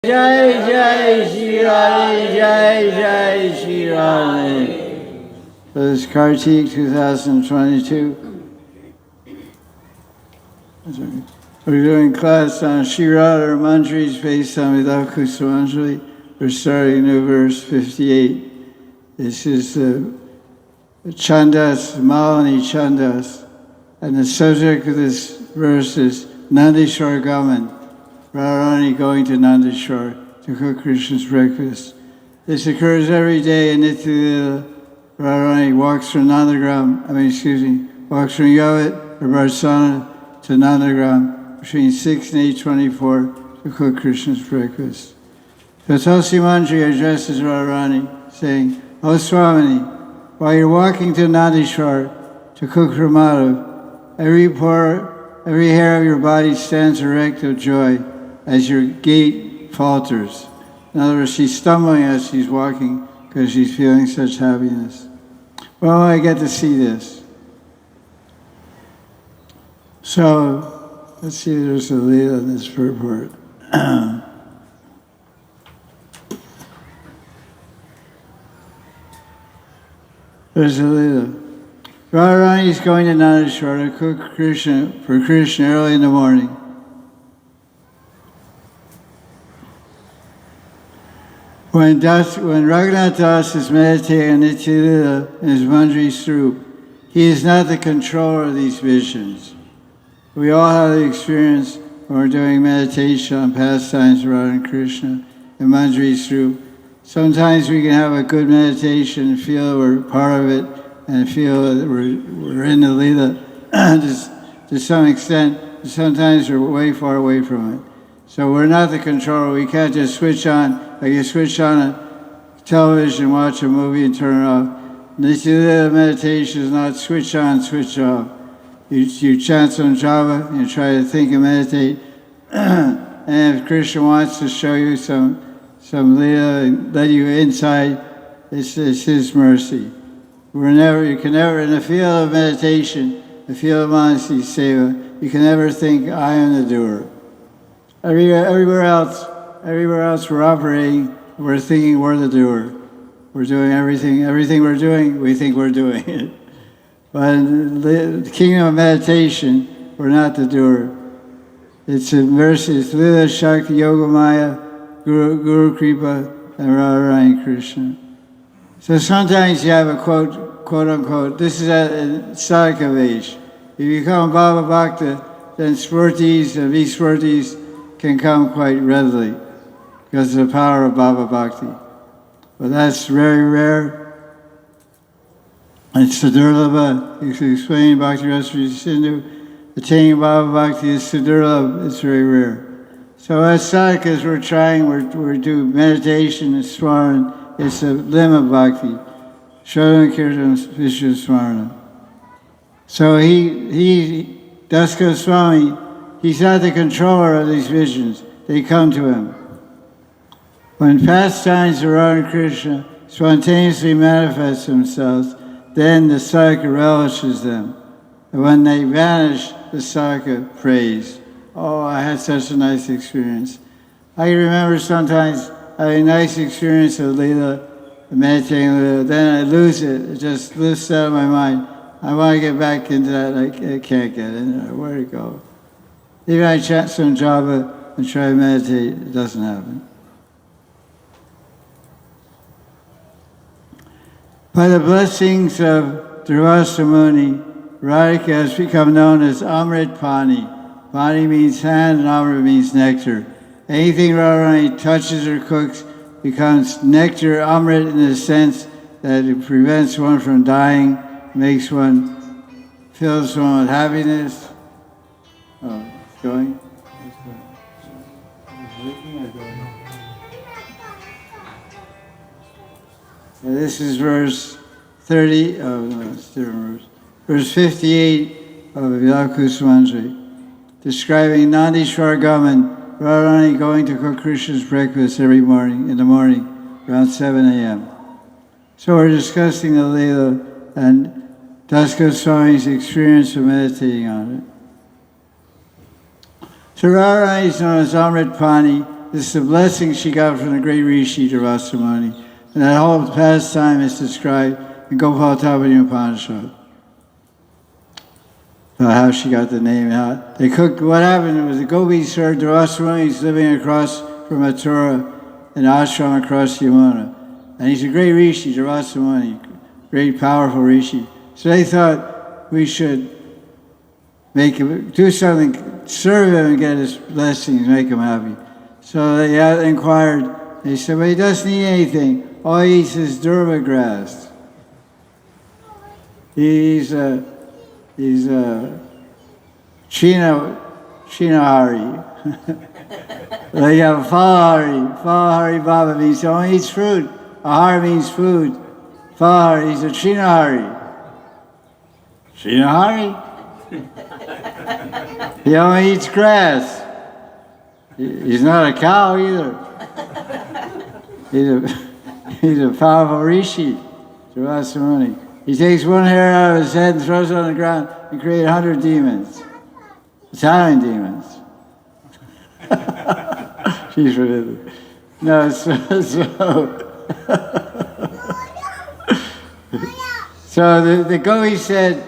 Jai Sri Radhe, Jai Sri Radhe. So this is Karttika 2022. We're doing class on Sri Radha and Her Manjaris based on Vilapa Kusumanjali. We're starting new verse 58. This is Chandas, Malani Chandas. And the subject of this verse is Nandishwar Gaman. Radharani going to Nandishwar to cook Krishna's breakfast. This occurs every day in Nitya. Radharani walks from walks from Yavat or Barsana to Nandagram between 6 and 8:24 to cook Krishna's breakfast. So Tulsi Manjari addresses Radharani, saying, "O Swamini, while you're walking to Nandishwar to cook for Madhav, every hair of your body stands erect of joy as your gait falters." In other words, she's stumbling as she's walking because she's feeling such happiness. Well, I get to see this. So, let's see if there's a lead on this purport. There's a lead. Radharani is going to Nandishwar to cook for Krishna early in the morning. When Raghunatha Das is meditating on Nitya in his Manjari Swarup, he is not the controller of these visions. We all have the experience when we're doing meditation on pastimes of Radha and Krishna in Manjari Swarup. Sometimes we can have a good meditation and feel we're part of it and feel that we're in the Leela to some extent. Sometimes we're way far away from it. So we're not the controller. We can't just switch on, like you switch on a television, watch a movie and turn it off. Nitya meditation is not switch on, switch off. You chant some japa, you try to think and meditate. And if Krishna wants to show you some Leela and let you inside, it's His mercy. You can never, in the field of meditation, the field of Mahanidhi Seva, you can never think, I am the doer. Everywhere else we're operating, we're thinking we're the doer. We're doing everything we're doing, we think we're doing it. But in the kingdom of meditation, we're not the doer. It's a mercy, it's Lila Shakti Yoga Maya, Guru Kripa, and Radharani Krishna. So sometimes you have a quote unquote, this is at sadhaka age. If you become Baba Bhakta, then Spurtis and Vispurtis can come quite readily because of the power of Baba Bhakti. But that's very rare. It's Sadurlabha. You can explain Bhakti Rasri Sindhu. Attaining Baba Bhakti is Sadurlabha. It's very rare. So as sadhakas, we're doing meditation and swaran. It's a limb of Bhakti. Shravan Kirtan Vishnu Smarana. So he Das Goswami, he's not the controller of these visions. They come to him. When pastimes of Radha and Krishna spontaneously manifest themselves, then the sadhaka relishes them. And when they vanish, the sadhaka prays. Oh, I had such a nice experience. I can remember sometimes having a nice experience of Leela, meditating Leela, then I lose it. It just lifts out of my mind. I want to get back into that. I can't get in there. Where to go? Even I chant some japa and try to meditate, it doesn't happen. By the blessings of Durvasa Muni, Radhika has become known as Amrit Pani. Pani means hand and Amrit means nectar. Anything Radharani touches or cooks becomes nectar, Amrit, in the sense that it prevents one from dying, makes one, fills one with happiness. Oh, it's going? And this is verse 30, oh no, it's different verse. Verse 58 of Vilapa Kusumanjali, describing Nandishwar Gaman, Radharani going to cook Krishna's breakfast every morning, in the morning, around 7 a.m. So we're discussing the Leela and Das Goswami's experience of meditating on it. So Radharani is known as Amrit Pani. This is the blessing she got from the great Rishi Rasamani. And that whole pastime is described in Gopal Upanishad. How she got the name out. They cooked, what happened was the gopis heard the Rasamani's living across from Mathura, an ashram across Yamuna. And he's a great Rishi, the Rasamani, great powerful Rishi. So they thought we should make him, do something, serve him and get his blessings, make him happy. So they inquired, they said, well, he doesn't eat anything. All he eats is durva grass. He's Chinahari. They have Falahari Baba means he only eats fruit. Ahar means food. Falahari, he's a Chinahari. Chinahari? He only eats grass. He's not a cow either. He's a powerful rishi, Rasamani. He takes one hair out of his head and throws it on the ground and creates 100 demons. Italian demons. She's ridiculous. No, so the gopi said,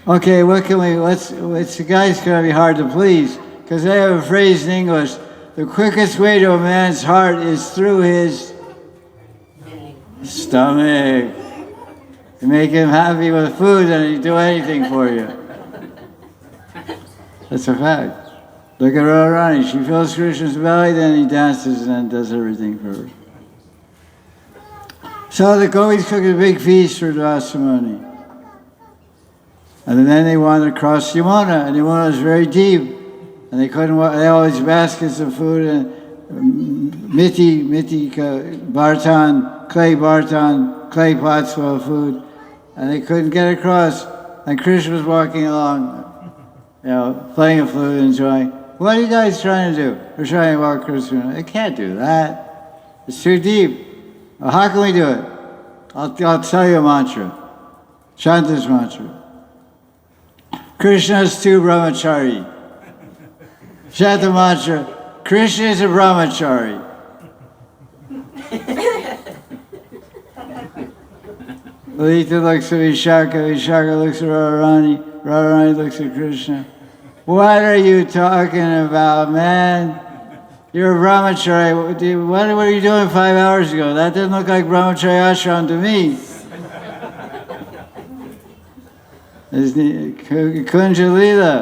okay, what can we, the guy's going to be hard to please, because they have a phrase in English, the quickest way to a man's heart is through his stomach. You make him happy with food and he'll do anything for you. That's a fact. Look at Radharani. She fills Krishna's belly, then he dances and then does everything for her. So the gopis cooked a big feast for Rasamani. And then they wanted to cross Yamuna, and Yamuna was very deep. And they couldn't walk, they had all these baskets of food and clay pots full of food. And they couldn't get across. And Krishna was walking along, playing a flute, enjoying. What are you guys trying to do? We're trying to walk Krishna. They can't do that. It's too deep. Well, how can we do it? I'll tell you a mantra. Chant this mantra. Krishna is two brahmachari. Chant the mantra. Krishna is a brahmachari. Lalita looks at Vishaka, Vishaka looks at Radharani, Radharani looks at Krishna. What are you talking about, man? You're a brahmachari. What were you doing 5 hours ago? That didn't look like brahmachari ashram to me. Kunjalila,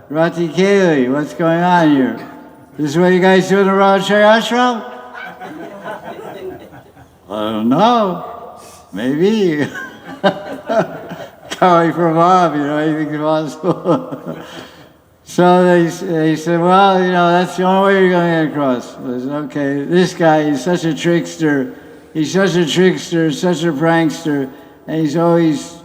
Rati Keli, what's going on here? This is what you guys do in the brahmachari ashram? I don't know. Maybe. Coming from Bob, anything's possible. So they said, well, that's the only way you're going to get across. I said, okay, this guy, he's such a trickster. He's such a trickster, such a prankster, and he's always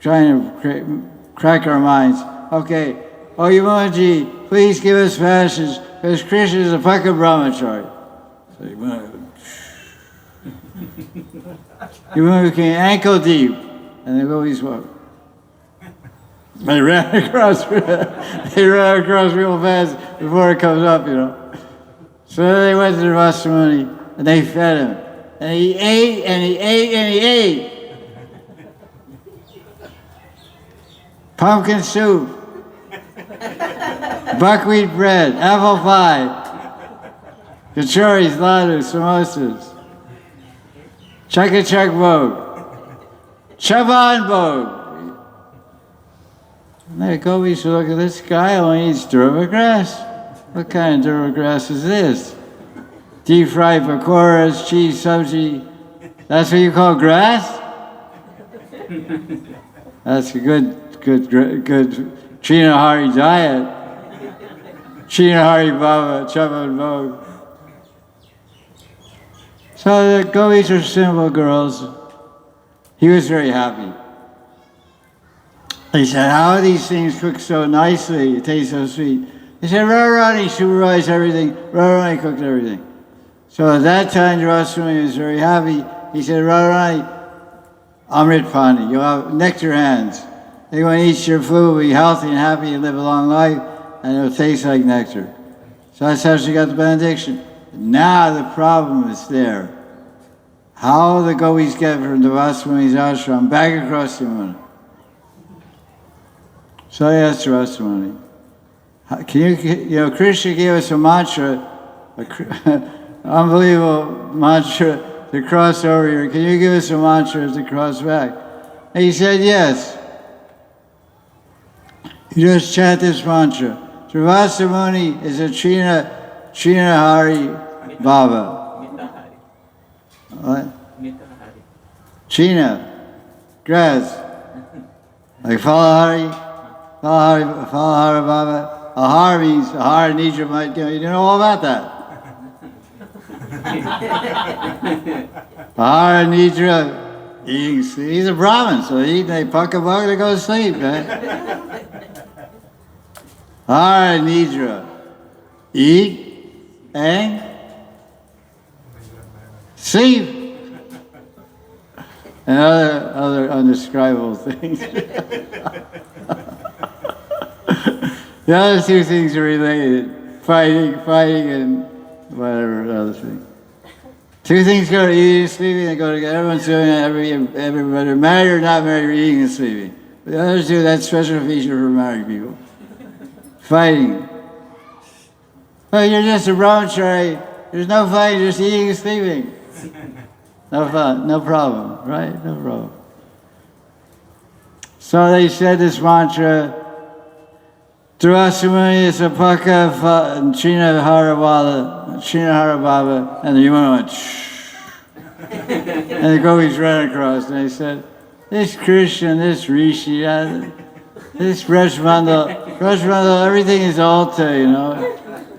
trying to crack our minds. Okay, Yamunaji, please give us passage, because Krishna is a fucking brahmachari. So Yamuna came ankle deep, and they always walk. They ran across real fast before it comes up, So they went to the Rasamani, and they fed him. And he ate, and he ate, and he ate. Pumpkin soup, buckwheat bread, apple pie, kachoris, laddu, samosas, chak bhog, chaban bhog. And the gopis look at this guy, only eats durva grass. What kind of durva grass is this? Deep fried pakoras, cheese, sabji. That's what you call grass? That's a good Chinahari diet. Chinahari Baba, Chaban Bhog. So the gopis are simple girls. He was very happy. He said, how are these things cooked so nicely? It tastes so sweet. He said, Radharani supervised everything. Radharani cooked everything. So at that time, Rasamani was very happy. He said, Radharani, Amrit Pani, you'll have nectar hands. They're going to eat your food, be healthy and happy, and live a long life, and it'll taste like nectar. So that's how she got the benediction. Now the problem is there. How the gopis get from the Vasamuni's ashram back across Yamuna. So he asked Vasumuni, can you, Krishna gave us a mantra, unbelievable mantra to cross over here. Can you give us a mantra to cross back? And he said, yes. You just chant this mantra. Srivasa Muni is a Hari Baba. What? China, grass. Like Falahari Baba. Ahar means Ahara Nidra might, you know all about that. Ahara Nidra, eating, he's a Brahmin, so they puck a bug, they go to sleep, man. Ahara Nidra, eat and sleep. And other undescribable things. The other two things are related. Fighting and whatever other thing. Two things go to eating and sleeping, they go together. Everyone's doing it, everybody, married or not married, eating and sleeping. But the others do that special feature for married people. Fighting. Well, you're just a brahmachari. There's no fighting, just eating and sleeping. No fun, no problem, right? No problem. So they said this mantra, Drasamuni Sapaka China Harababa, and the Yamuna went, shh. And the gopis ran across, and they said, this Krishna, this Rishi, this Brajmandal, everything is altar, you know.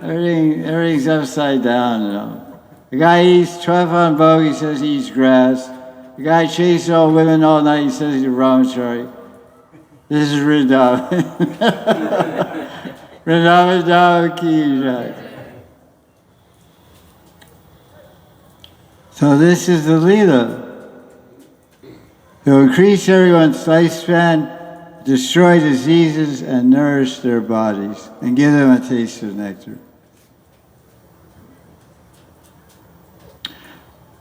Everything's upside down, you know. The guy eats 12 on bog, he says he eats grass. The guy chases all women all night, he says he's a brahmachari. This is Vrindavan. Vrindavan ki jai. So this is the Leela. To increase everyone's lifespan, destroy diseases, and nourish their bodies, and give them a taste of nectar.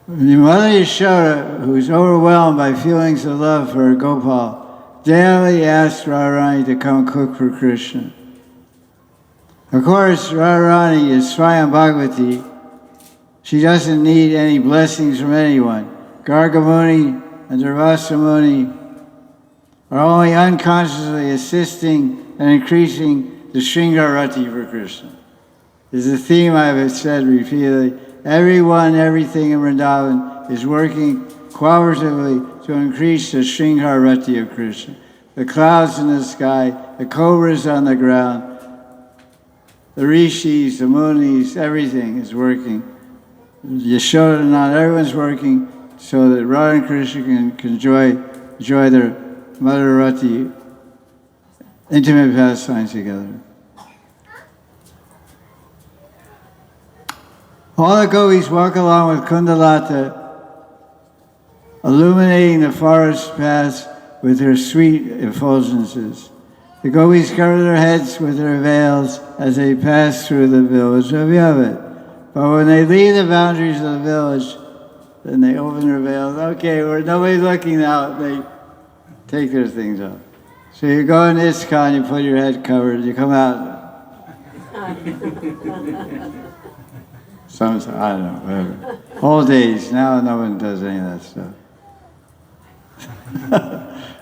Mother Yashoda, who is overwhelmed by feelings of love for Gopal, daily asked Radharani to come cook for Krishna. Of course, Radharani is Swayam Bhagavati. She doesn't need any blessings from anyone. Gargamuni and Durvasa Muni are only unconsciously assisting and increasing the Shringarati for Krishna. This is a theme I have said repeatedly. Everyone, everything in Vrindavan is working cooperatively to increase the Shringarati of Krishna. The clouds in the sky, the cobras on the ground, the rishis, the munis, everything is working. Yashoda and everyone's working so that Radha and Krishna can enjoy their Madhurati intimate pastimes together. All the gopis walk along with Kundalata, illuminating the forest paths with their sweet effulgences. The gopis cover their heads with their veils as they pass through the village of Yavat. But when they leave the boundaries of the village, then they open their veils. Okay, where nobody's looking out, they take their things off. So you go in ISKCON, you put your head covered, you come out. Sometimes, I don't know, whatever. Old days, now no one does any of that stuff.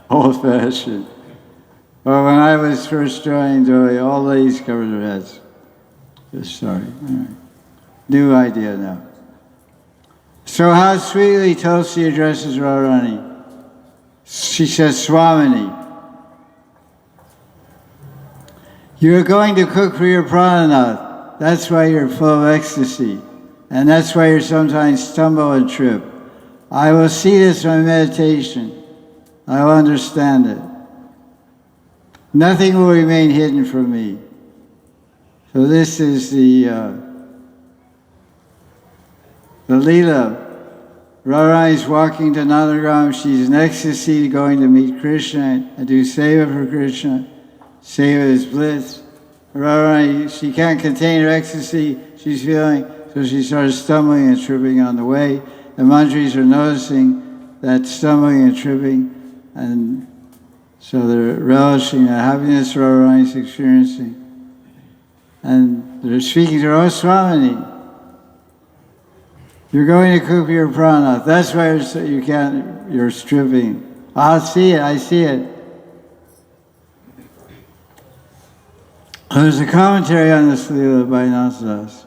Old fashioned. Well, when I was first joined, all ladies covered their heads. Just sorry. All right. New idea now. So how sweetly Tulsi addresses Radharani. She says, Swamini, you're going to cook for your prananath. That's why you're full of ecstasy. And that's why you sometimes stumble and trip. I will see this in my meditation. I will understand it. Nothing will remain hidden from me. So this is the Leela. Radharani is walking to Nandagram. She's in ecstasy, going to meet Krishna and do seva for Krishna. Seva is bliss. Radharani, she can't contain her ecstasy she's feeling, so she starts stumbling and tripping on the way. The Manjaris are noticing that stumbling and tripping, and so they're relishing the happiness Radharani is experiencing. And they're speaking to her, "Oh, Swamini, you're going to cook your prana. That's why you're stripping." "I see it. There's a commentary on this Leela by Nanadas.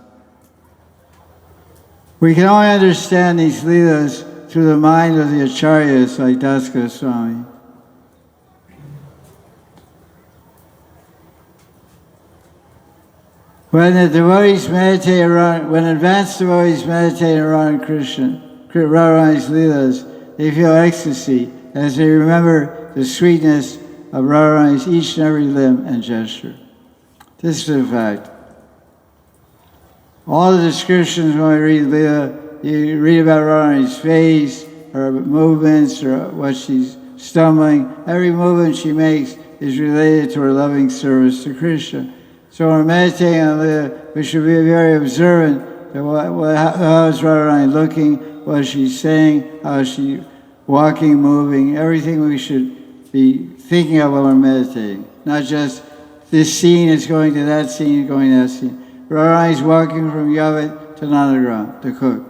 We can only understand these Leelas through the mind of the Acharyas like Das Goswami. When advanced devotees meditate around Krishna, Radharani's Leelas, they feel ecstasy as they remember the sweetness of Radharani's each and every limb and gesture. This is a fact. All the descriptions when we read Leela, you read about Radharani's face, her movements, or what she's stumbling. Every movement she makes is related to her loving service to Krishna. So when we're meditating on Leela, we should be very observant of how is Radharani looking, what is she saying, how is she walking, moving, everything we should be thinking of when we're meditating. Not just this scene is going to that scene, going to that scene. Radharani is walking from Yavat to Nandagram to cook.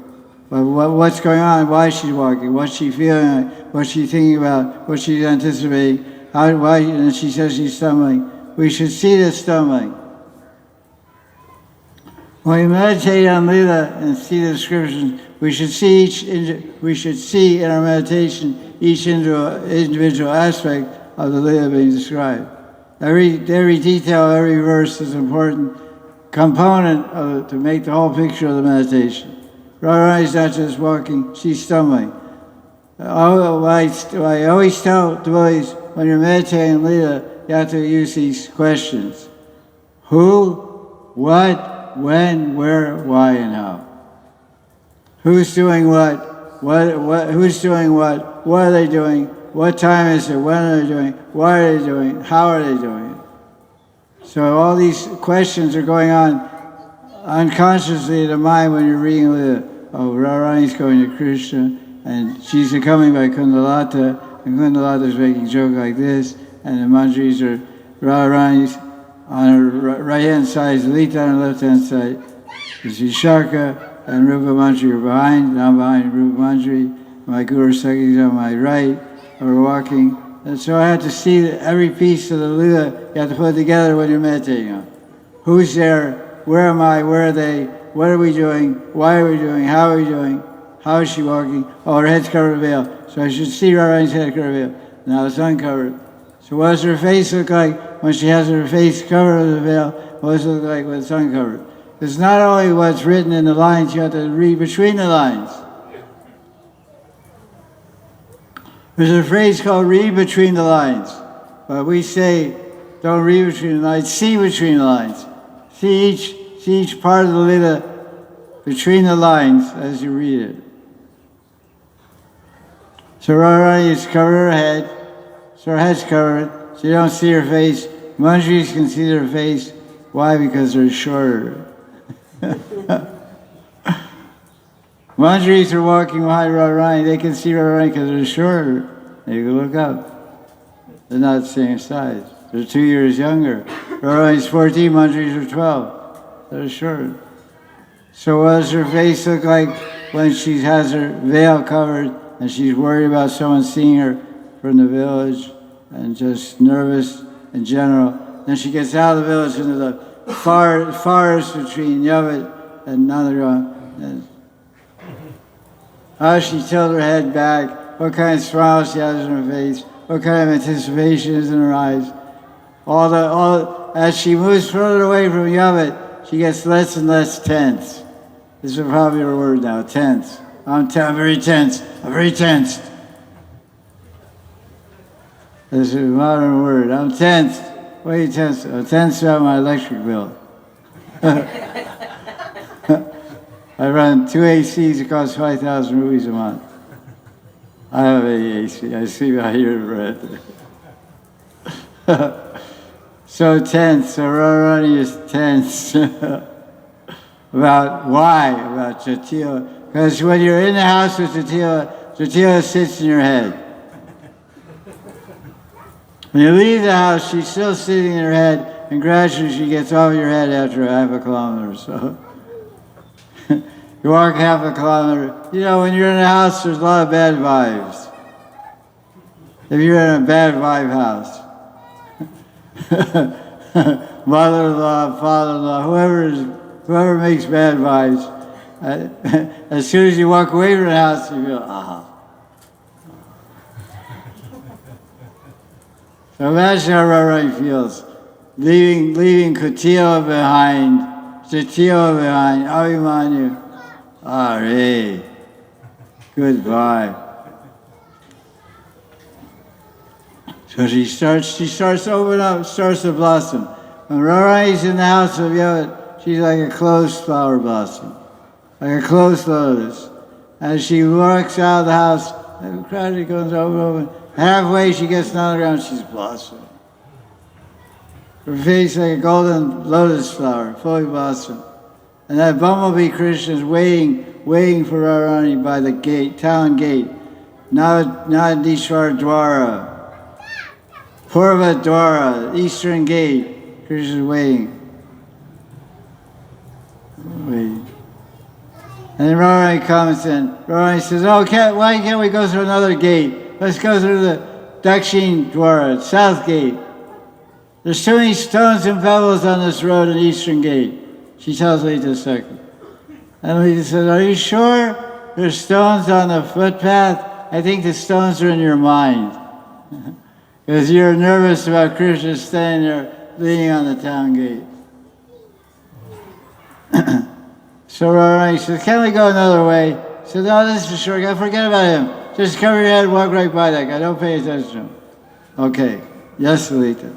But what's going on? Why she's walking? What's she feeling? What's she thinking about? What she's anticipating? Why? And she says she's stumbling. We should see the stumbling. When we meditate on Leela and see the descriptions, we should see in our meditation each individual aspect of the Leela being described. Every detail, every verse is an important component to make the whole picture of the meditation. Radharani is not just walking, she's stumbling. I always tell devotees, when you're meditating on Leela, you have to use these questions. Who, what, when, where, why, and how. Who's doing what? Who's doing what? What are they doing? What time is it? When are they doing? Why are they doing it? How are they doing it? So all these questions are going on unconsciously in the mind when you're reading Leela. Oh, Radharani's going to Krishna, and she's accompanied by Kundalata, and Kundalata's making a joke like this, and the Manjaris are Radharani's on her right-hand side, is Lita on her left-hand side, is Vishaka, and Rupa Manjari are behind, and I'm behind Rupa Manjari. My Guru Sakhi is on my right, and we're walking. And so I had to see that every piece of the Leela you have to put together when you're meditating on. Who's there? Where am I? Where are they? What are we doing? Why are we doing? How are we doing? How is she walking? Oh, her head's covered with veil. So I should see Radharani's head covered with veil. Now it's uncovered. So what does her face look like when she has her face covered with a veil? What does it look like when it's uncovered? It's not only what's written in the lines, you have to read between the lines. There's a phrase called read between the lines. But we say, don't read between the lines, see between the lines. See each part of the Leela between the lines as you read it. So Radharani is covered her head, so her head's covered, so you don't see her face. Manjaris can see her face. Why? Because they're shorter. Manjaris are walking behind Radharani. They can see Radharani because they're shorter. They can look up. They're not the same size. They're 2 years younger. Radharani's 14, Manjaris are 12. They're short. So what does her face look like when she has her veil covered and she's worried about someone seeing her from the village and just nervous in general? Then she gets out of the village into the forest between Yavat and Nandagram. How does she tilt her head back? What kind of smile she has on her face? What kind of anticipation is in her eyes? As she moves further away from Yavat, she gets less and less tense. This is a popular word now, tense. I'm very tense. I'm very tense. This is a modern word. I'm tense. What are you tense? I'm tense about my electric bill. I run 2 ACs, it costs 5,000 rupees a month. I have a AC. I sleep out here in bed. so tense. So Radharani is tense about why, about Jatila. Because when you're in the house with Jatila, Jatila sits in your head. When you leave the house, she's still sitting in her head, and gradually she gets off your head after half a kilometer or so. You walk half a kilometer. You know, when you're in a house, there's a lot of bad vibes. If you're in a bad vibe house, mother-in-law, father-in-law, whoever makes bad vibes, as soon as you walk away from the house, you feel, ah. So imagine how Radharani feels, leaving Kutila behind, Jatila behind, Abhimanyu. Hare, goodbye. So she starts to open up, starts to blossom. When Radharani's in the house of Yod, she's like a closed flower blossom, like a closed lotus. As she walks out of the house, the crowd goes over. Halfway she gets down the ground, she's blossoming. Her face like a golden lotus flower, fully blossomed. And that bumblebee Krishna is waiting for Radharani by the gate, town gate. Nadishwar Dwara. Purva Dwara, eastern gate. Krishna is waiting. And then Radharani comes in. Radharani says, why can't we go through another gate? Let's go through the Dakshin Dwara, south gate. There's too many stones and pebbles on this road in eastern gate. She tells Lita second. And Lita says, are you sure there's stones on the footpath? I think the stones are in your mind. Because you're nervous about Krishna standing there leaning on the town gate. So Radharani says, can we go another way? She says, no, this is short. Forget about him. Just cover your head and walk right by that guy. Don't pay attention to him. Okay. Yes, Lita.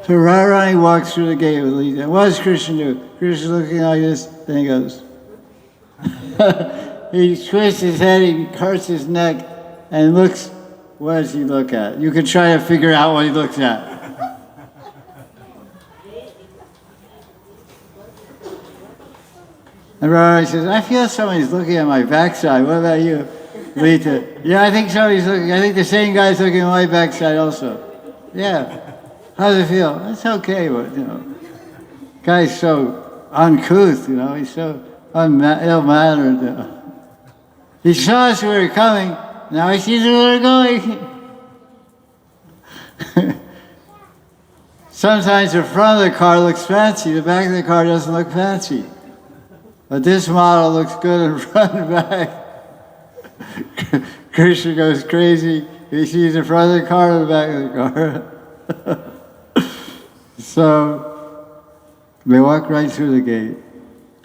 So Radharani walks through the gate with Lita. What does Krishna do? Krishna's looking like this, then he goes. He twists his head, he curts his neck, and looks. What does he look at? You can try to figure out what he looks at. And Radharani says, I feel somebody's looking at my backside. What about you, Lita? Yeah, I think somebody's looking. I think the same guy's looking at my backside also. Yeah. How does it feel? It's okay, but, guy's so uncouth, he's so ill-mannered. He saw us when we were coming, now he sees where we're going. Sometimes the front of the car looks fancy, the back of the car doesn't look fancy. But this model looks good in front and back. Krishna goes crazy, he sees the front of the car and the back of the car. So they walk right through the gate.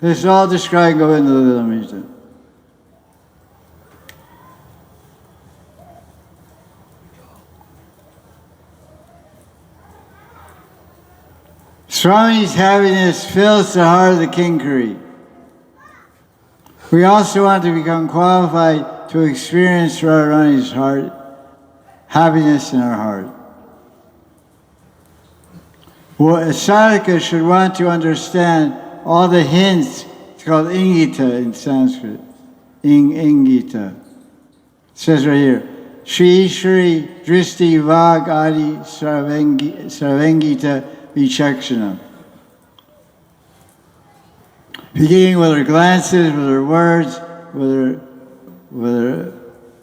This is all described go into the Lamita. Swami's happiness fills the heart of the Kinkari. We also want to become qualified to experience Radharani's heart, happiness in our heart. Well, a sadhaka should want to understand all the hints. It's called ingita in Sanskrit. Ingita. It says right here, Shri Shri Dristi Vag Adi Sarvengita Vichakshana. Beginning with her glances, with her words, with her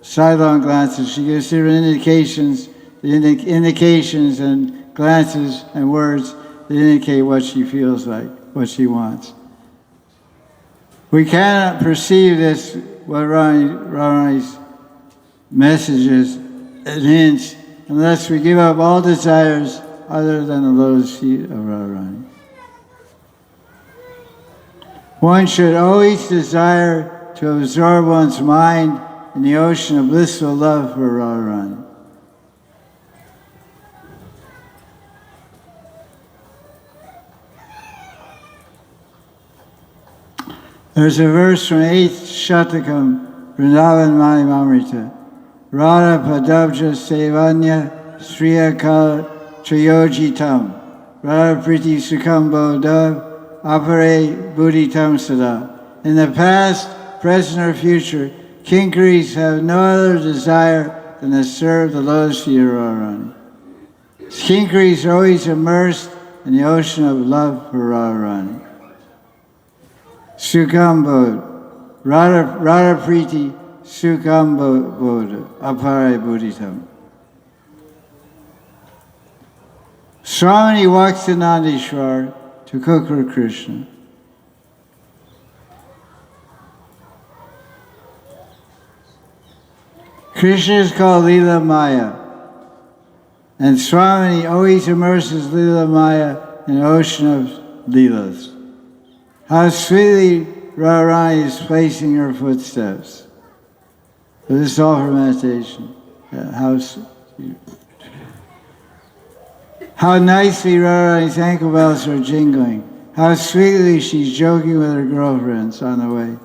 sidelong glances, she gives different indications, indications and glances and words that indicate what she feels like, what she wants. We cannot perceive this, what Radharani's messages and hints, unless we give up all desires other than the lotus feet of Radharani. One should always desire to absorb one's mind in the ocean of blissful love for Radharani. There's a verse from 8th Shatakam, Vrindavan Mani Mamrita. Radha Padabja Sevanya Sriyakal Trayojitam Radha Priti Sukambo Dav Apare Buddhitam Sada. In the past, present, or future, Kinkaris have no other desire than to serve the lotus feet of Radharani. Kinkaris are always immersed in the ocean of love for Radharani. Sukambod, Radha Priti Sukambod, Apare Buddhitam. Swami walks to Nandishwar to cook for Krishna. Krishna is called Leela Maya, and Swami always immerses Leela Maya in an ocean of Leelas. How sweetly Radharani is placing her footsteps. So this is all for meditation. How nicely Radharani's ankle bells are jingling. How sweetly she's joking with her girlfriends on the way.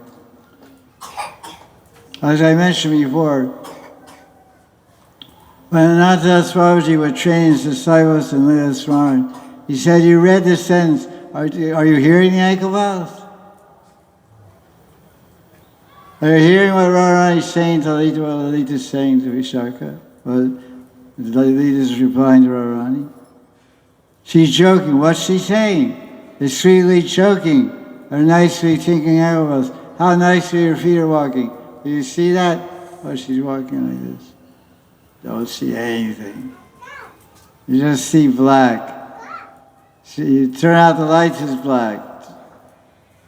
As I mentioned before, when Raghunatha Das Babaji would train his disciples in Leela Swami, he said, you read the sentence, are you hearing the ankle bells? Are you hearing what Radharani is saying to Lalita, what Lalita is saying to Vishaka? What Lalita is replying to Radharani? She's joking. What's she saying? It's sweetly choking, or nicely thinking ankle bells. How nicely her feet are walking. Do you see that? Oh, she's walking like this. Don't see anything. You just see black. You turn out the lights, it's black.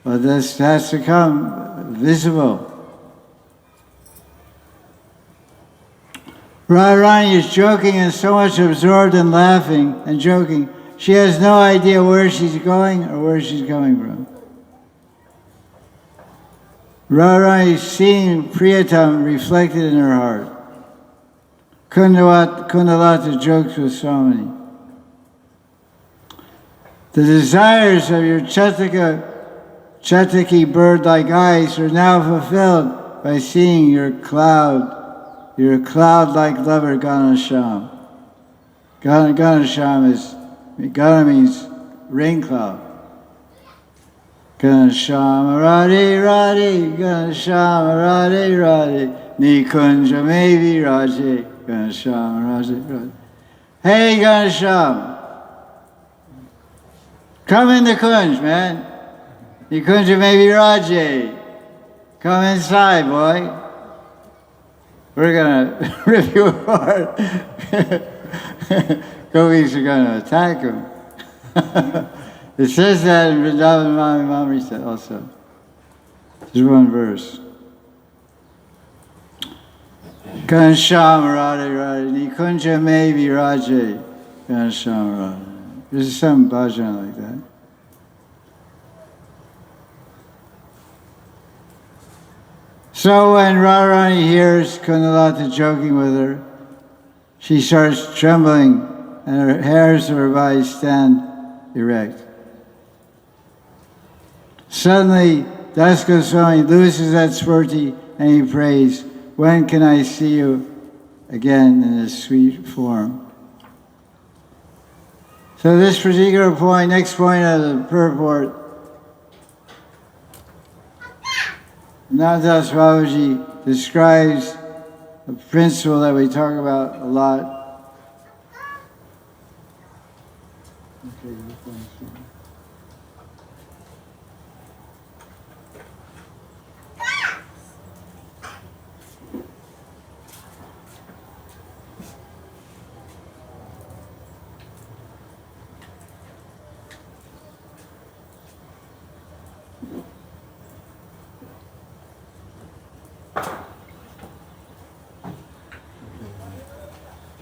But this has to come visible. Radharani is joking and so much absorbed in laughing and joking, she has no idea where she's going or where she's coming from. Radharani is seeing Priyatam reflected in her heart. Kundalata jokes with Swami. The desires of your Chataki bird-like eyes are now fulfilled by seeing your cloud-like lover Ganasham. Gana means rain cloud. Ganasham Radhe Radhe, Ganasham Radhe Radhe, Nikunja maybe Radhe, Ganasham Radhe Radhe. Hey Ganasham, come in the Kunj, man. Nikunja maybe Radhe. Come inside, boy. We're gonna rip you apart. Gopis are gonna attack him. It says that in Vrindavan Mamrita also. There's one verse. Kansham Radhe Radhe, Nikunja maybe Radhe, Kansham Radhe. There's some bhajan like that. So when Radharani hears Kundalata joking with her, she starts trembling and her hairs of her body stand erect. Suddenly, Das Goswami loses that spurti and he prays, when can I see you again in this sweet form? So this particular point, next point of the purport, Das Babaji describes a principle that we talk about a lot.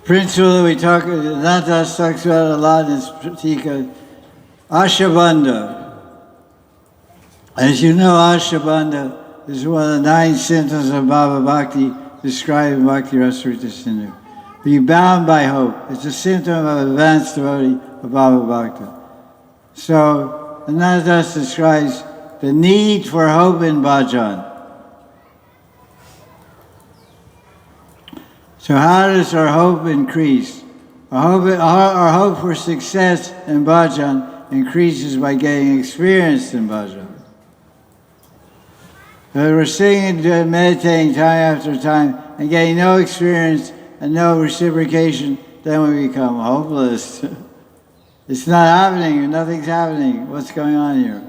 Principle that we talk, Natas talks about a lot in his Karttika, Ashabandha. As you know, Ashabandha is one of the 9 symptoms of Bhava Bhakti described in Bhakti Rasarita Sindhu. Be bound by hope. It's a symptom of advanced devotee of Bhava Bhakti. So, Natas describes the need for hope in Bhajan. So how does our hope increase? Our hope for success in bhajan increases by getting experience in bhajan. If we're sitting and meditating time after time and getting no experience and no reciprocation, then we become hopeless. It's not happening, nothing's happening. What's going on here?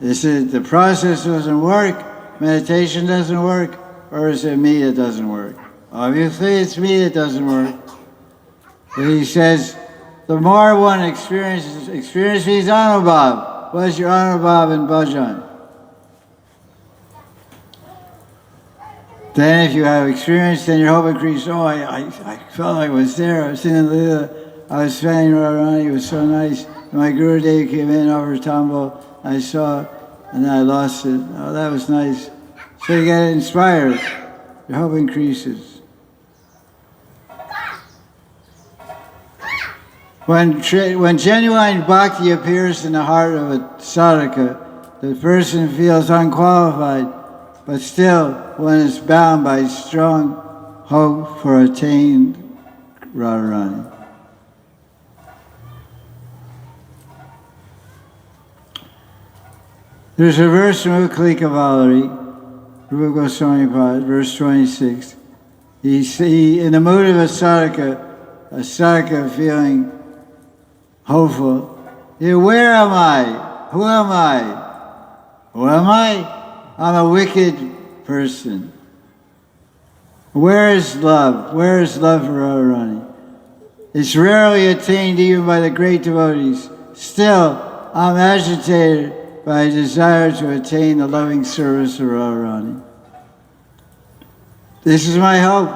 Is it the process doesn't work, meditation doesn't work, or is it me that doesn't work? Obviously it's me that doesn't work. But he says, the more one experience means anubhav. What is your anubhav in bhajan? Then if you have experience, then your hope increases. Oh, I felt like I was there. I was in the Lila. I was standing right around. It was so nice. And my Gurudev came in over Tambo. I saw it, and then I lost it. Oh, that was nice. So you get inspired. Your hope increases. When genuine bhakti appears in the heart of a sadhaka, the person feels unqualified, but still one is bound by strong hope for attained Radharani. There's a verse from Stavavali, Rupa Goswami Pad, verse 26. He, in the mood of a sadhaka feeling hopeful, where am I? Who am I? Who am I? I'm a wicked person. Where is love? Where is love for Radharani? It's rarely attained even by the great devotees. Still, I'm agitated by a desire to attain the loving service of Radharani. This is my hope.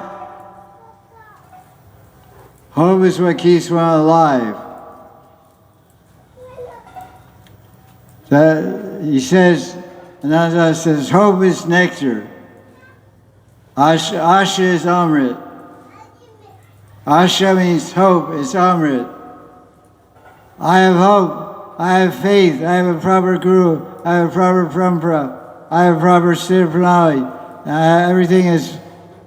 Hope is what keeps one alive. He says, Ananda says, hope is nectar. Asha is Amrit. Asha means hope, it's Amrit. I have hope, I have faith, I have a proper guru, I have a proper parampara, I have a proper siddha. Everything is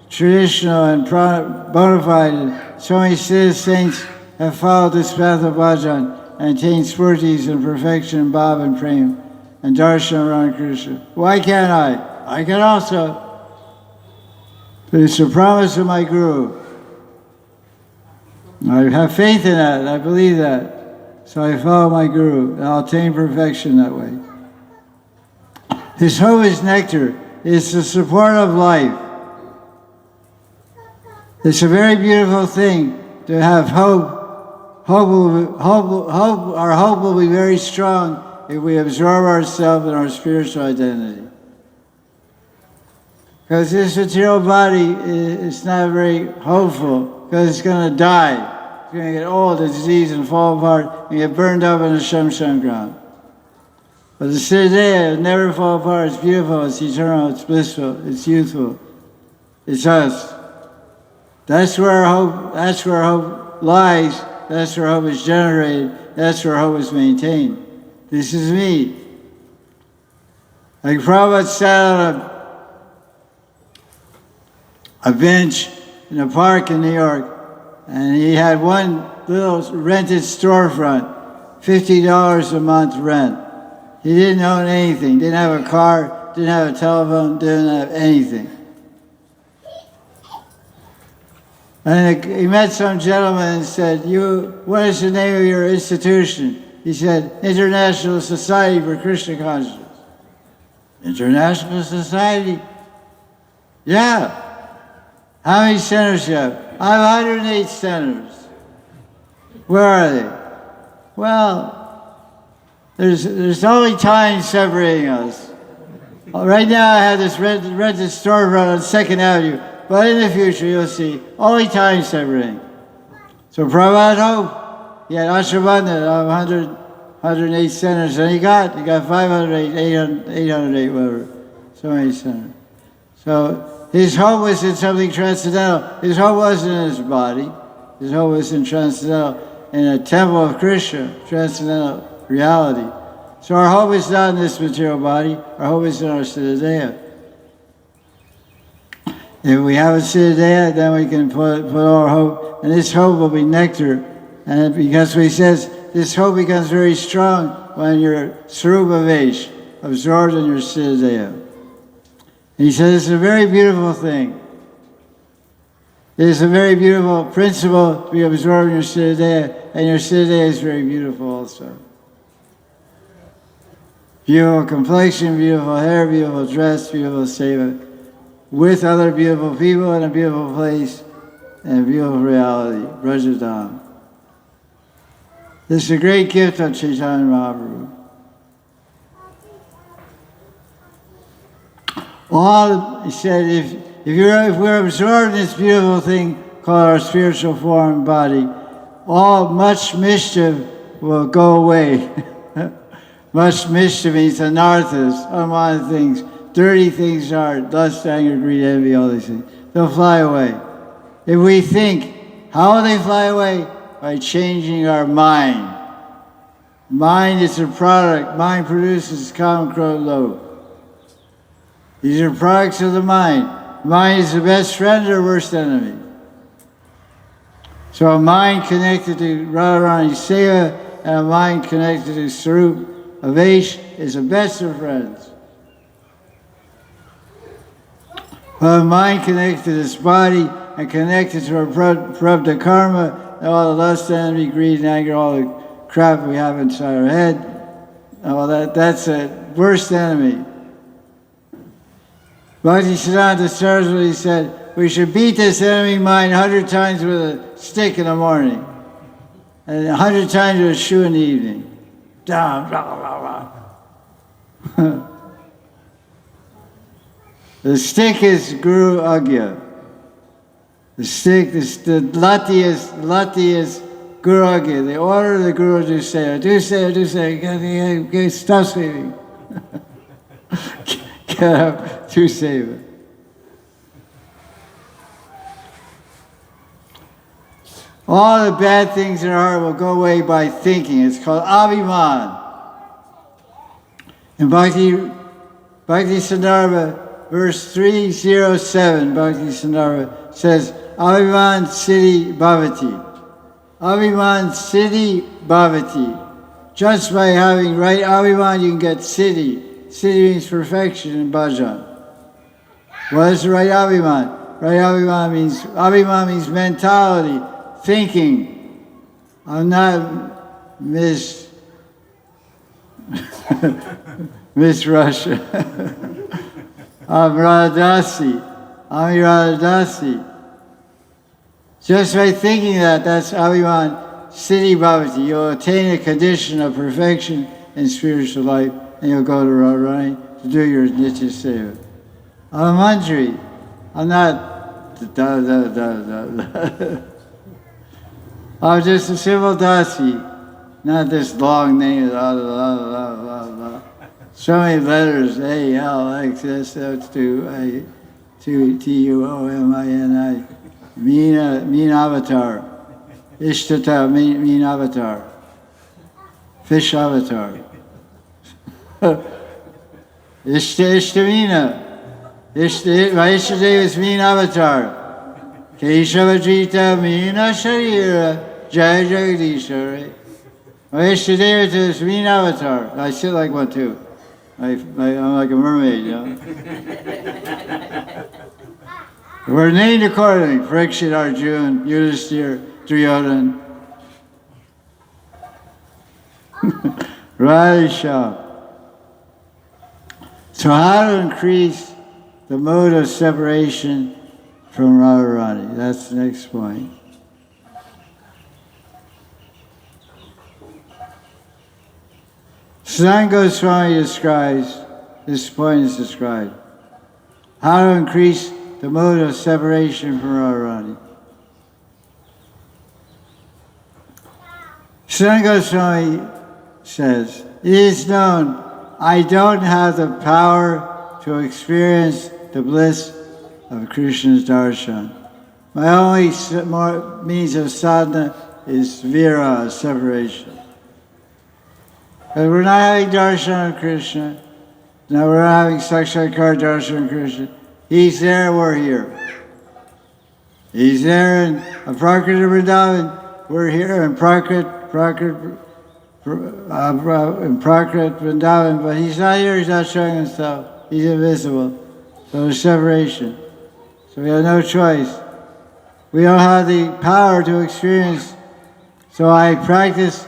traditional and bona fide. And so many saints have followed this path of bhajan and attained spurtis and perfection and bhav and prem and darshan around Krishna. Why can't I? I can also. But it's the promise of my Guru. I have faith in that, and I believe that. So I follow my Guru, and I'll attain perfection that way. His hope is nectar. It's the support of life. It's a very beautiful thing to have hope. Our hope will be very strong if we absorb ourselves in our spiritual identity. Because this material body is not very hopeful, because it's going to die. It's going to get old, a disease, and fall apart, and get burned up in the shamshan ground. But the Siddhaya will never fall apart. It's beautiful, it's eternal, it's blissful, it's youthful. It's us. That's where our hope lies. That's where hope is generated. That's where hope is maintained. This is me. Like Prabhupada sat on a bench in a park in New York, and he had one little rented storefront, $50 a month rent. He didn't own anything, didn't have a car, didn't have a telephone, didn't have anything. And he met some gentleman and said, what is the name of your institution? He said, International Society for Krishna Consciousness. International Society? Yeah. How many centers do you have? I have 108 centers. Where are they? Well, there's only time separating us. Right now I have this rented storefront on 2nd Avenue. But in the future, you'll see, only time separating. So Prabhupada had hope. He had Ashwabandha of 108 centers, and he got 508, 808, whatever. So many centers. So his hope was in something transcendental. His hope wasn't in his body. His hope was in transcendental, in a temple of Krishna, transcendental reality. So our hope is not in this material body. Our hope is in our Siddhaya. If we have a Siddhaya, then we can put our hope, and this hope will be nectar. And because he says, this hope becomes very strong when you're Srupavesh, absorbed in your Siddhaya. He says it's a very beautiful thing. It is a very beautiful principle to be absorbed in your Siddhaya, and your Siddhaya is very beautiful also. Beautiful complexion, beautiful hair, beautiful dress, beautiful seva, with other beautiful people in a beautiful place and a beautiful reality, Brajadam. This is a great gift of Chaitanya Mahaprabhu. He said, if we're absorbed in this beautiful thing called our spiritual form body, all much mischief will go away. Much mischief means anarthas, unwanted things, dirty things are lust, anger, greed, envy, all these things. They'll fly away. If we think, how will they fly away? By changing our mind. Mind is a product. Mind produces Kama, Krodha, Lobha. These are products of the mind. Mind is the best friend or worst enemy. So a mind connected to Radharani Seva and a mind connected to Sarup Avesh is the best of friends. But a mind connected to this body and connected to our prabdha karma and all the lust, envy, greed, and anger, all the crap we have inside our head, all that's a worst enemy. Bhaktisiddhanta Saraswati said, we should beat this enemy mind 100 times with a stick in the morning and 100 times with a shoe in the evening. Down, blah, blah, blah. The stick is Guru Agya. The stick, the lati is Guru Agya. The order of the Guru do say, stop sleeping. Get up, do seva. All the bad things in our heart will go away by thinking. It's called abhiman. In Bhakti Sandarbha, verse 307, Bhakti Sandarbha says, abhiman siddhi bhavati. Abhiman siddhi bhavati. Just by having right abhiman, you can get siddhi. Siddhi means perfection in Bhajan. What is the right abhiman? Right abhiman means mentality, thinking. I'm not Miss Russia. I'm Radha Dasi. Just by thinking that's abhiman siddhi bhavati. You'll attain a condition of perfection in spiritual life, and you'll go to Radharani to do your nitya seva. I'm a Manjari. I'm not I'm just a simple dasi, not this long name. So many letters, A, L, X, S, H, 2, I, 2, T, U, O, M, I, N, I. Mean avatar. Ishtata, mean avatar. Fish avatar. Ishtamina. My Ishtadeva is mean avatar. Keshavajita meena sharira. Jaya Jagadishwara. My Ishtadeva is mean avatar. I sit like one too. I'm like a mermaid, you know. We're named accordingly. Parikshit, Arjuna, Yudhisthira, Duryodhana. Radha. So how to increase the mode of separation from Radharani? That's the next point. Sanatana Goswami describes, this point is described, how to increase the mode of separation from Radharani. Sanatana Goswami says, it is known I don't have the power to experience the bliss of Krishna's darshan. My only means of sadhana is vira, separation. But we're not having darshan of Krishna. Now we're not having sakshatkar darshan of Krishna. He's there, we're here. He's there in Prakrit Vrindavan. We're here in Prakrit Vrindavan, but he's not here, he's not showing himself. He's invisible. So there's separation. So we have no choice. We don't have the power to experience. So I practice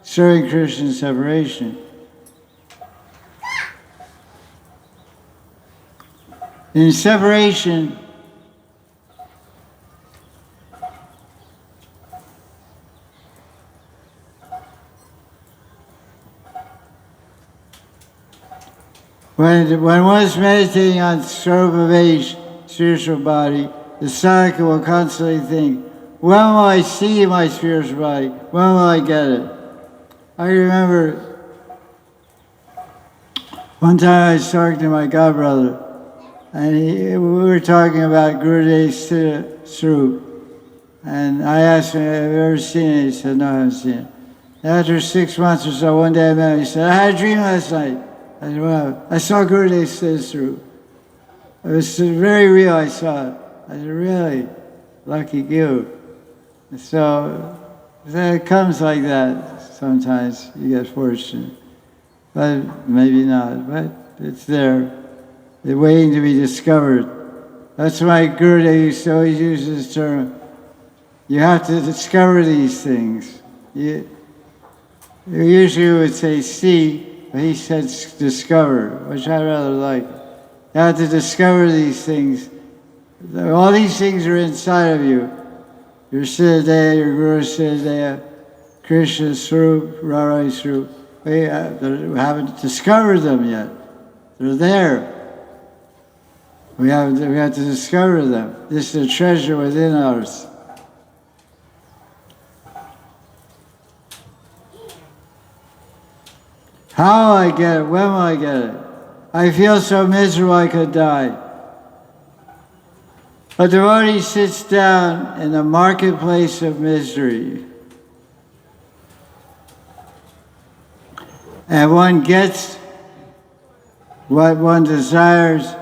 serving Krishna separation. In separation, when one is meditating on Swarupa of age, spiritual body, the sadhaka will constantly think, when will I see my spiritual body? When will I get it? I remember one time I was talking to my godbrother, and we were talking about Gurudev's Swarup. And I asked him, have you ever seen it? He said, no, I haven't seen it. And after 6 months or so, one day I met him, he said, I had a dream last night. I said, wow, I saw Gurudev's Swarup. It was very real, I saw it. I said, really? Lucky you. So it comes like that. Sometimes you get fortunate. But maybe not. But it's there. They're waiting to be discovered. That's why Gurudev used to always use this term. You have to discover these things. You usually would say see, but he said discover, which I rather like. You have to discover these things. All these things are inside of you. Your Siddhadeha, your Guru Siddhadeha, Krishna's Swarup, Radharani's Swarup. We haven't discovered them yet. They're there. We have to discover them. This is a treasure within us. How will I get it? When will I get it? I feel so miserable I could die. A devotee sits down in the marketplace of misery, and one gets what one desires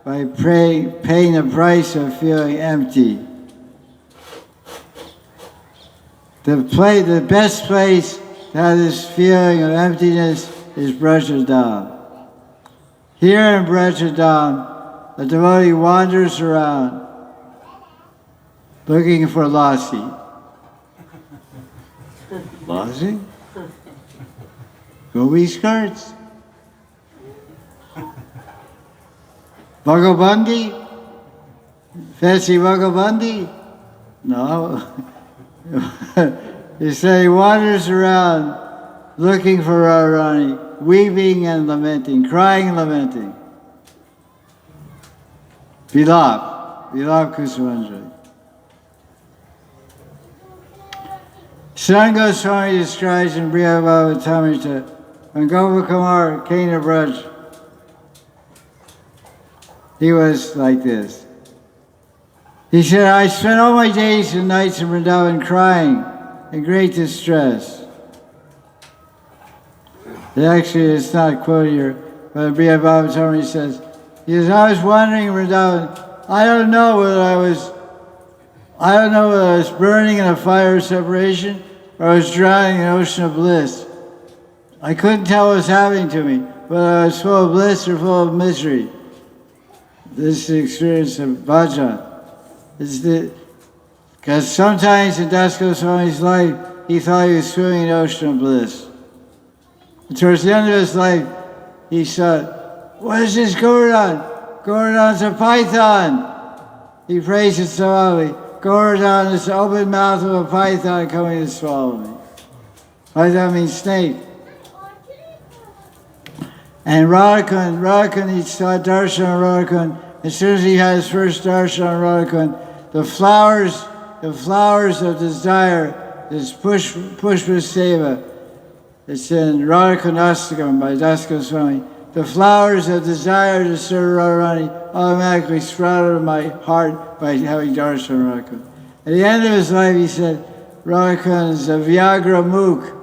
by paying the price of feeling empty. The best place to have this feeling of emptiness is Brajadam. Here in Brajadam, the devotee wanders around looking for dasi. Dasi? Gobi skirts? Bhagabandi? Fancy Bhagabandi? No. He said he wanders around looking for Radharani, weeping and lamenting, crying and lamenting. Vilapa Kusumanjali. Son Goswami describes in Brihad Tamrita, when Gopal Kumar came to Braj, he was like this. He said, I spent all my days and nights in Vrindavan crying in great distress. Actually, it's not quoted here, but Brihad Tamrita says, I was wandering in Vrindavan. I don't know whether I was burning in a fire of separation or I was drowning in an ocean of bliss. I couldn't tell what was happening to me, whether I was full of bliss or full of misery. This is the experience of Bhajan. Because sometimes in Das Goswami's life, he thought he was swimming in an ocean of bliss. And towards the end of his life, he said, what is this Govardhan? Govardhan's a python. He prays at Stavavali. Govardhan is the open mouth of a python coming to swallow me. Python means snake. And Radhakund, he saw darshan on Radhakund. As soon as he had his first darshan on Radhakund, the flowers of desire, this Pushpa Seva, it's in Radhakunastakam by Das Goswami. The flowers of desire to serve Radharani automatically sprouted in my heart by having darshan on Radhakund. At the end of his life, he said, Radhakund is a Vyagra Mukh.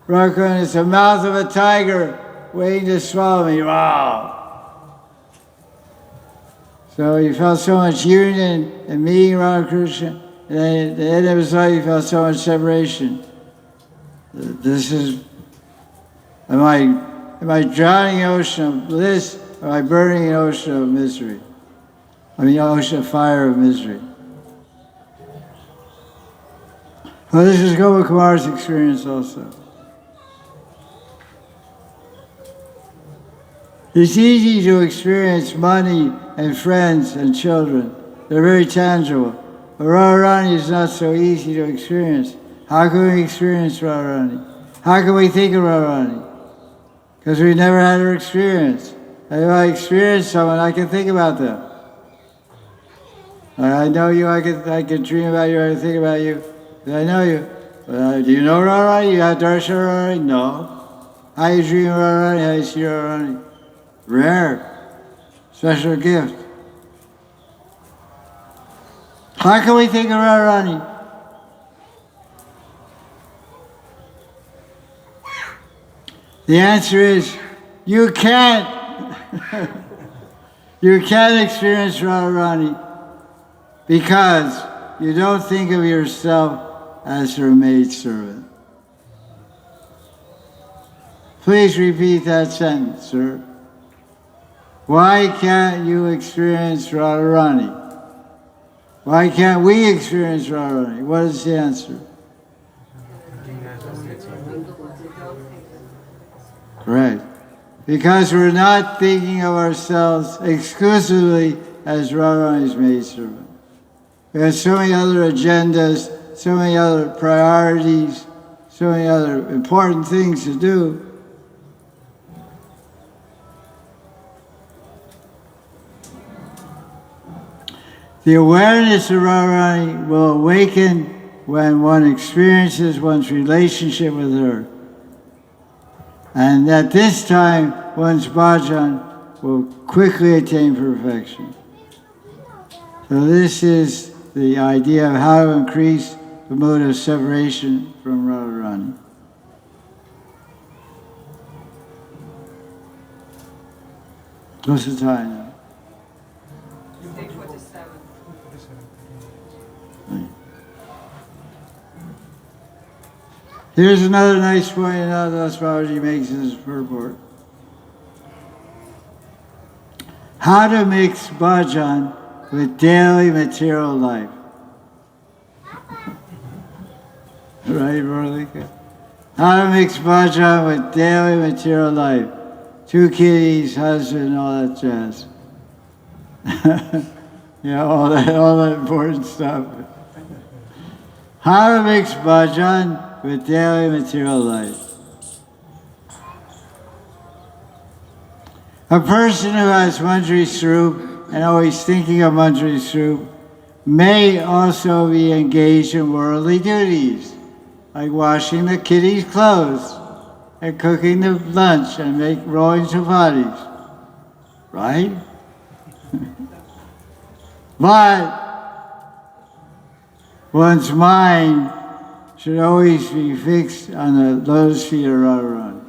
Radhakund is the mouth of a tiger waiting to swallow me. Wow! So he felt so much union and meeting Radha Krishna, and then at the end of his life he felt so much separation. This is, am I drowning in the ocean of bliss, or am I burning in the ocean of misery? I mean, ocean of fire of misery. Well, this is Gopal Kumar's experience also. It's easy to experience money and friends and children. They're very tangible. But Radharani is not so easy to experience. How can we experience Radharani? How can we think of Radharani? Because we never had her experience. And if I experience someone, I can think about them. I know you, I can dream about you, I can think about you. I know you. Do you know Radharani? You have darshan Radharani? No. How you dream of Radharani? How you see Radharani? Rare. Special gift. How can we think of Radharani? The answer is, you can't. You can't experience Radharani because you don't think of yourself as her maidservant. Please repeat that sentence, sir. Why can't you experience Radharani? Why can't we experience Radharani? What is the answer? Right. Because we're not thinking of ourselves exclusively as Radharani's maidservant. We have so many other agendas, so many other priorities, so many other important things to do. The awareness of Radharani will awaken when one experiences one's relationship with her. And at this time, one's bhajan will quickly attain perfection. So this is the idea of how to increase the mood of separation from Radharani. What's the time now? 8:47. Here's another nice point that Babaji makes in his purport. How to mix bhajan with daily material life. Right, Muralika? How to mix bhajan with daily material life. 2 kitties, husband, all that jazz. Yeah, all that important stuff. How to mix bhajan with daily material life. A person who has Manjari Swarup and always thinking of Manjari Swarup may also be engaged in worldly duties, like washing the kitty's clothes and cooking the lunch and rolling chapatis. Right? But one's mind should always be fixed on the lotus feet of Radharani.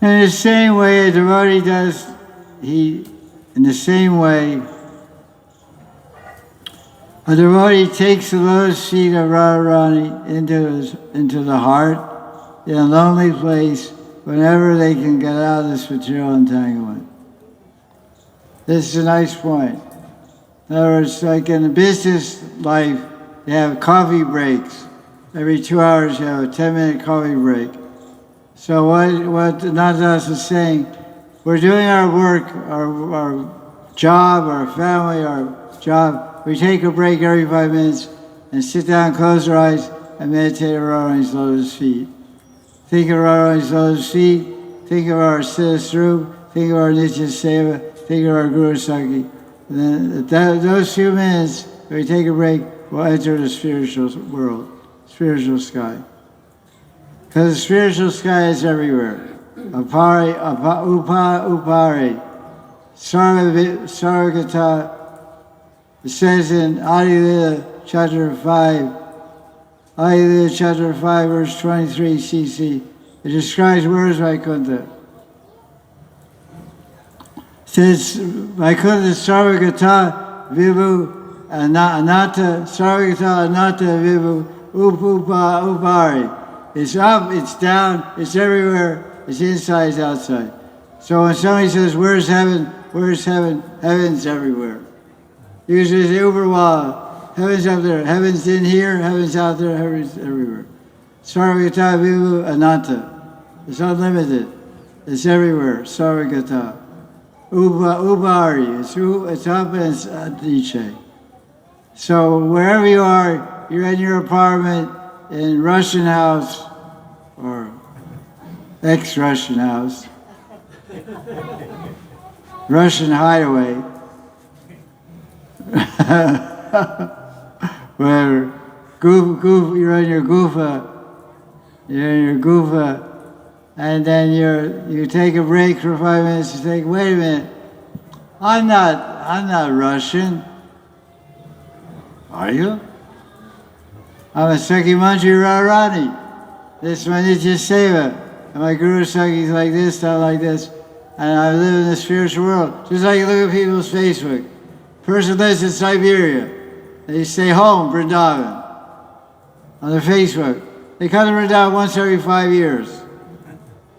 In the same way a devotee does, in the same way, a devotee takes the lotus feet of Radharani into the heart in a lonely place whenever they can get out of this material entanglement. This is a nice point. In other words, like in the business life, they have coffee breaks. Every 2 hours you have a 10-minute coffee break. So what Nadadas is saying, we're doing our work, our job, our family, our job. We take a break every 5 minutes and sit down, close our eyes, and meditate on Radharani's lotus feet. Think of Radharani's lotus feet, think of our Siddha Swarup, think of our Nitya Seva, think of our Guru Sakhi. Then those few minutes, we take a break, we'll enter the spiritual world, spiritual sky. Because the spiritual sky is everywhere. Upari, upari, sarvagata, It says in Adi chapter 5, Adi chapter 5, verse 23 cc, it describes where is Vaikuntha. It says, Vaikuntha Sarvagata Vibhu Anatta, Sarvagata Anatta Vibhu Upari. It's up, it's down, it's everywhere, it's inside, it's outside. So when somebody says, where's heaven? Where's heaven? Heaven's everywhere. Usually it's Uberwala. Heaven's up there. Heaven's in here, heaven's out there, heaven's everywhere. Sarvagata Vibhu Anatta. It's unlimited. It's everywhere. Sarvagata. Ubari. It's up and it's Adiche. So wherever you are, you're in your apartment, in Russian house, or ex-Russian house, Russian hideaway, where you're in your gufa, and then you take a break for 5 minutes. You think, wait a minute, I'm not Russian. Are you? I'm a Sakhi Manjari Radharani. This is my Nitya Seva. And my Guru Sakhi's like this, not like this. And I live in the spiritual world. Just like you look at people's Facebook. Person lives in Siberia. They stay home, Vrindavan. On their Facebook. They come to Vrindavan once every 5 years.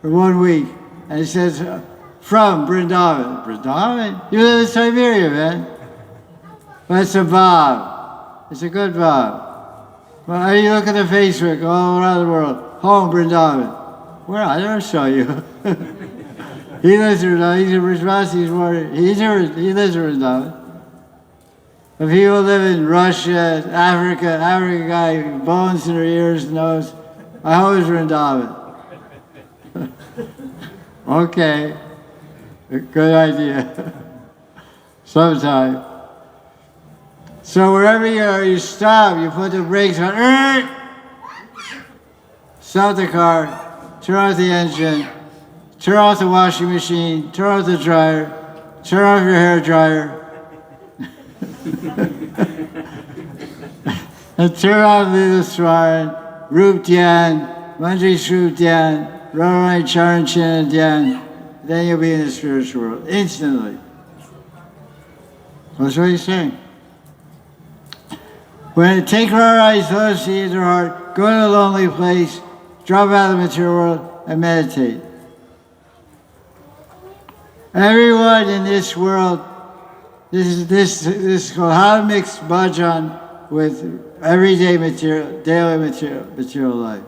For 1 week. And it says, from Vrindavan. Vrindavan? You live in Siberia, man. But it's a Bob. It's a good Bob. Well, you look at the Facebook all around the world. Home, Vrindavan. Where? I never saw you. He lives in Vrindavan. He's a Rajvasi. He lives in Vrindavan. But people live in Russia, Africa guy, bones in their ears, nose. I hope it's Vrindavan. Okay. Good idea. Sometime. So wherever you are, you stop, you put the brakes on, stop the car, turn off the engine, turn off the washing machine, turn off the dryer, turn off your hair dryer, and turn off the Swaran, Rup Dhyan, Manjari Srup Dhyan, Radharani Charan Chin Dhyan, then you'll be in the spiritual world, instantly. That's what he's saying. When take our eyes, those see in their heart, go to a lonely place, drop out of the material world, and meditate. Everyone in this world, this is called how to mix Bhajan with everyday material, daily material life.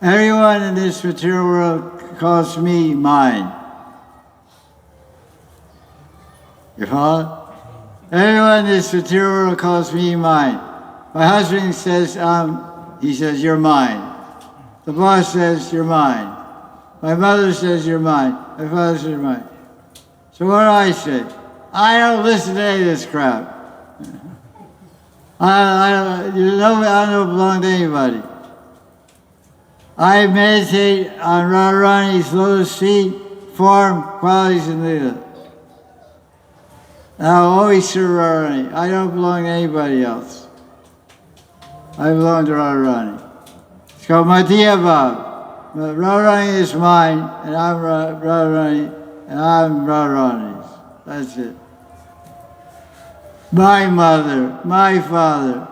Everyone in this material world calls me mine. You follow? Everyone in this material world calls me mine. My husband says, he says, you're mine. The boss says, you're mine. My mother says, you're mine. My father says, you're mine. So what do I say? I don't listen to any of this crap. I don't belong to anybody. I meditate on Radharani's lotus feet, form, qualities, and lila. And I'll always serve Radharani. I don't belong to anybody else. I belong to Radharani. It's called Madhya Bhav. Radharani is mine, and I'm Radharani, and I'm Radharani's. That's it. My mother, my father,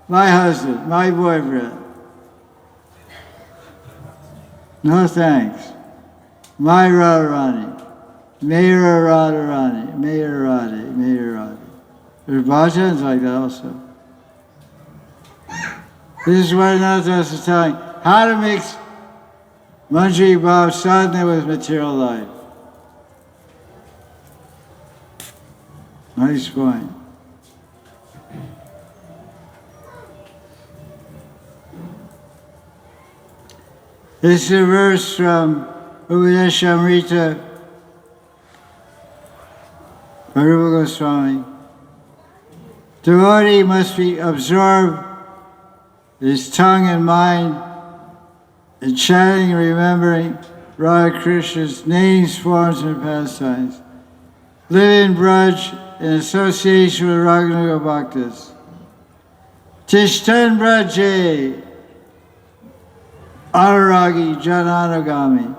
my husband, my boyfriend. No thanks. My Radharani. Mera Radharani, Mera Radhe, Mera Radhe. There's bhajans like that also. This is what Raghunatha Das is telling. How to mix Manjari Bhav sadhana with material life. Nice point. This is a verse from Upadeshamrita, Vilapa Goswami. Devotee must be absorbed his tongue and mind in chanting and remembering Radha Krishna's names, forms, and pastimes. live in Braj in association with Raghunatha Bhaktas. Tishtan Braje, Anuragi Jananagami.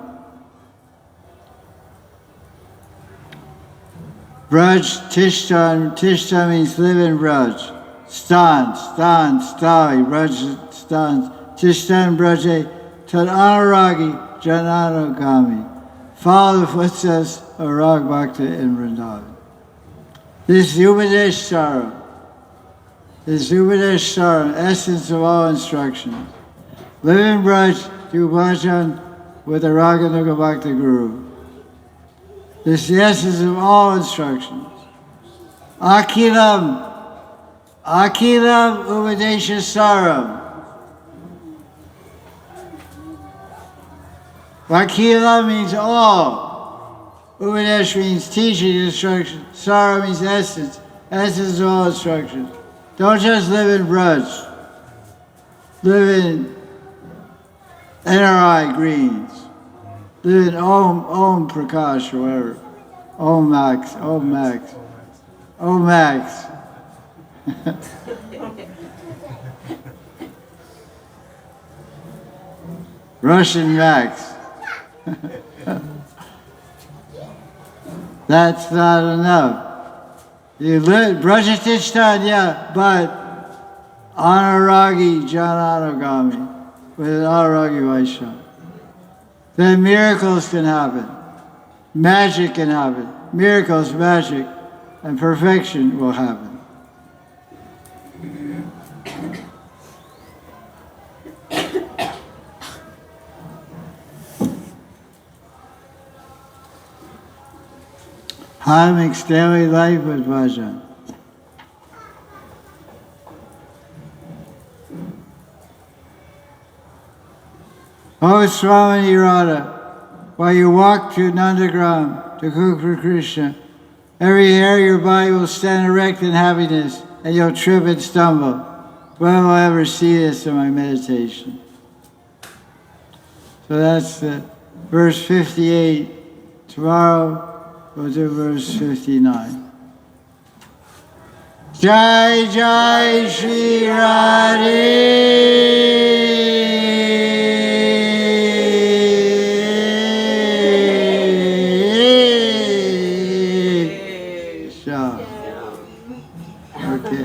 Braj, Tishtan means live in Braj. Stan, Stavi, Braj, Stan. Tishtan Braje, Tad Anuragi Jananagami. Follow the footsteps of Rag Bhakta in Vrindavan. This is the Upadesh Saram. This is Upadesh Saram, essence of all instructions. Live in Braj, do Bhajan with the Raghunatha Bhakta Guru. This is the essence of all instructions. Akilam Upadesha Saram. Vakila means all. Upadesh means teaching, instruction. Sara means essence. Essence of all instruction. Don't just live in Braj. Live in NRI Greens. Live in Om Prakash or whatever. Om Max. Russian Max. That's not enough. You live, Brajatishtan, yeah, but Anuragi Jananagami, with an Anuragi Vaishnava. Then miracles can happen. Magic can happen. Miracles, magic, and perfection will happen. How to mix daily life with Bhajan. Oh, Srimati Radha, while you walk to Nandagram, to Kukra Krishna, every hair of your body will stand erect in happiness, and you'll trip and stumble. When will I ever see this in my meditation? So that's the verse 58. Tomorrow, we'll do verse 59. Jai Jai Sri Radhe. Okay.